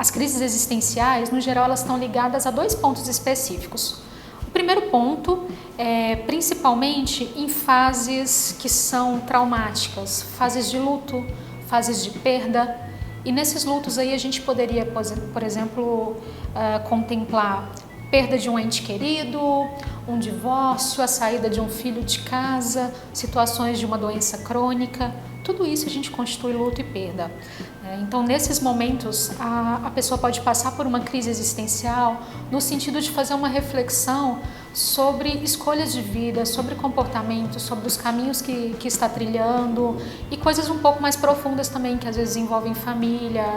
as crises existenciais, no geral, elas estão ligadas a 2 pontos específicos. O primeiro ponto é principalmente em fases que são traumáticas, fases de luto, fases de perda. E nesses lutos aí a gente poderia, por exemplo, contemplar perda de um ente querido, um divórcio, a saída de um filho de casa, situações de uma doença crônica. Tudo isso a gente constitui luto e perda. Então, nesses momentos, a pessoa pode passar por uma crise existencial no sentido de fazer uma reflexão sobre escolhas de vida, sobre comportamento, sobre os caminhos que está trilhando e coisas um pouco mais profundas também, que às vezes envolvem família,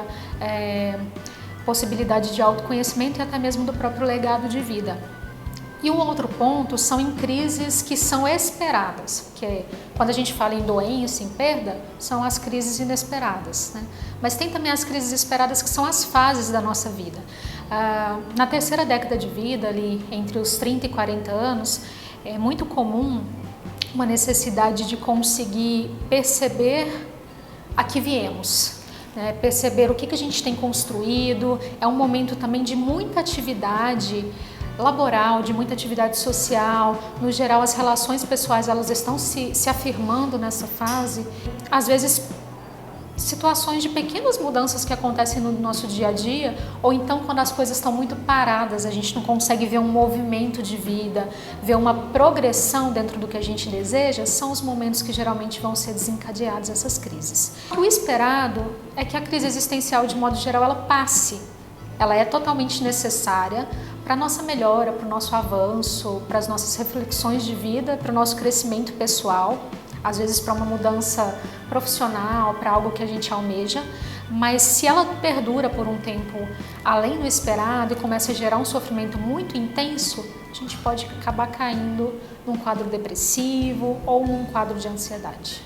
possibilidade de autoconhecimento e até mesmo do próprio legado de vida. E o outro ponto são em crises que são esperadas, que é, quando a gente fala em doença, em perda, são as crises inesperadas, né? Mas tem também as crises esperadas, que são as fases da nossa vida. Na terceira década de vida, ali entre os 30 e 40 anos, é muito comum uma necessidade de conseguir perceber a que viemos, né? Perceber o que a gente tem construído. É um momento também de muita atividade laboral, de muita atividade social. No geral, as relações pessoais, elas estão se afirmando nessa fase. Às vezes, situações de pequenas mudanças que acontecem no nosso dia a dia, ou então quando as coisas estão muito paradas, a gente não consegue ver um movimento de vida, ver uma progressão dentro do que a gente deseja, são os momentos que geralmente vão ser desencadeadas essas crises. O esperado é que a crise existencial, de modo geral, ela passe. Ela é totalmente necessária para a nossa melhora, para o nosso avanço, para as nossas reflexões de vida, para o nosso crescimento pessoal, às vezes para uma mudança profissional, para algo que a gente almeja. Mas se ela perdura por um tempo além do esperado e começa a gerar um sofrimento muito intenso, a gente pode acabar caindo num quadro depressivo ou num quadro de ansiedade.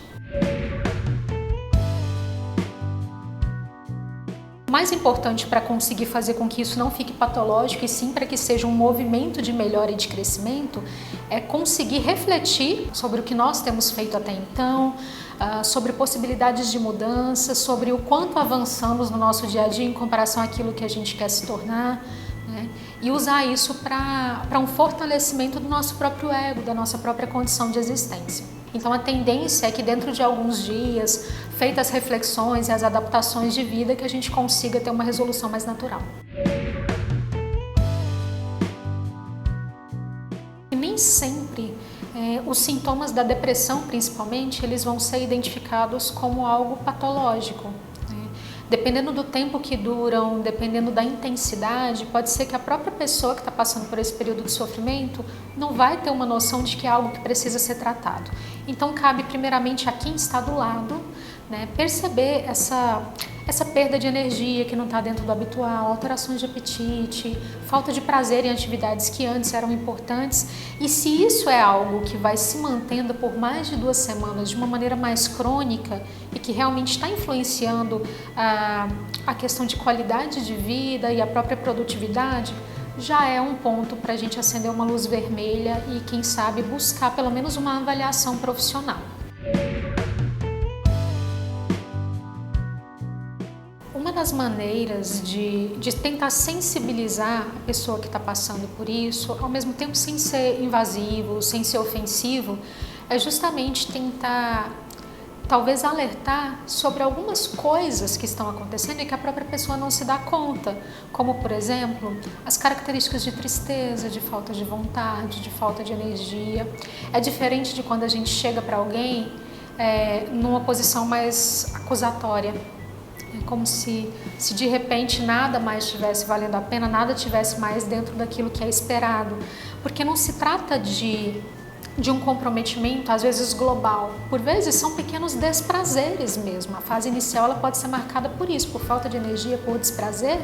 O mais importante para conseguir fazer com que isso não fique patológico e sim para que seja um movimento de melhora e de crescimento é conseguir refletir sobre o que nós temos feito até então, sobre possibilidades de mudança, sobre o quanto avançamos no nosso dia a dia em comparação àquilo que a gente quer se tornar, né? E usar isso para um fortalecimento do nosso próprio ego, da nossa própria condição de existência. Então a tendência é que dentro de alguns dias, feitas as reflexões e as adaptações de vida, que a gente consiga ter uma resolução mais natural. E nem sempre os sintomas da depressão, principalmente, eles vão ser identificados como algo patológico. Dependendo do tempo que duram, dependendo da intensidade, pode ser que a própria pessoa que está passando por esse período de sofrimento não vai ter uma noção de que é algo que precisa ser tratado. Então cabe primeiramente a quem está do lado, né, perceber essa perda de energia que não está dentro do habitual, alterações de apetite, falta de prazer em atividades que antes eram importantes. E se isso é algo que vai se mantendo por mais de 2 semanas de uma maneira mais crônica e que realmente está influenciando a questão de qualidade de vida e a própria produtividade, já é um ponto para a gente acender uma luz vermelha e, quem sabe, buscar pelo menos uma avaliação profissional. Uma das maneiras de tentar sensibilizar a pessoa que está passando por isso, ao mesmo tempo sem ser invasivo, sem ser ofensivo, é justamente tentar, talvez, alertar sobre algumas coisas que estão acontecendo e que a própria pessoa não se dá conta, como, por exemplo, as características de tristeza, de falta de vontade, de falta de energia. É diferente de quando a gente chega para alguém numa posição mais acusatória. É como se de repente nada mais estivesse valendo a pena, nada estivesse mais dentro daquilo que é esperado. Porque não se trata de um comprometimento, às vezes global. Por vezes são pequenos desprazeres mesmo. A fase inicial ela pode ser marcada por isso, por falta de energia, por desprazer,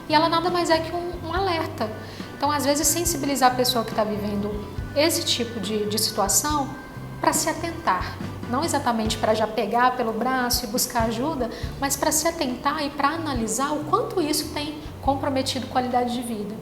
e ela nada mais é que um alerta. Então, às vezes, sensibilizar a pessoa que está vivendo esse tipo de situação para se atentar. Não exatamente para já pegar pelo braço e buscar ajuda, mas para se atentar e para analisar o quanto isso tem comprometido qualidade de vida.